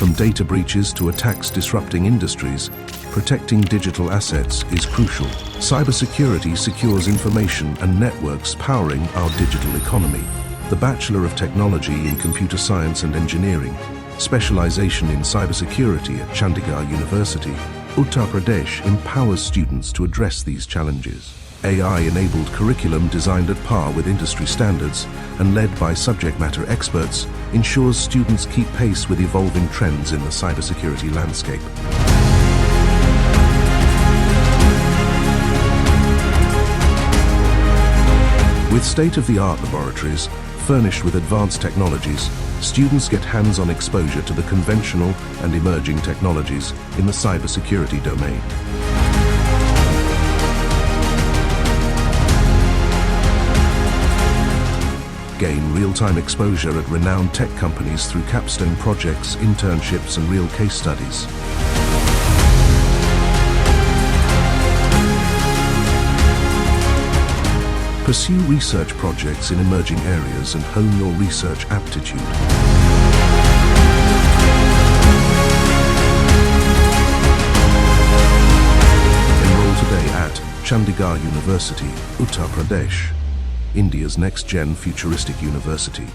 From data breaches to attacks disrupting industries, protecting digital assets is crucial. Cybersecurity secures information and networks powering our digital economy. The Bachelor of Technology in Computer Science and Engineering, specialization in cybersecurity at Chandigarh University, Uttar Pradesh empowers students to address these challenges. AI-enabled curriculum designed at par with industry standards and led by subject matter experts ensures students keep pace with evolving trends in the cybersecurity landscape. With state-of-the-art laboratories, furnished with advanced technologies, students get hands-on exposure to the conventional and emerging technologies in the cybersecurity domain. Gain real-time exposure at renowned tech companies through capstone projects, internships, and real case studies. Pursue research projects in emerging areas and hone your research aptitude. Enroll today at Chandigarh University, Uttar Pradesh, India's next-gen futuristic university.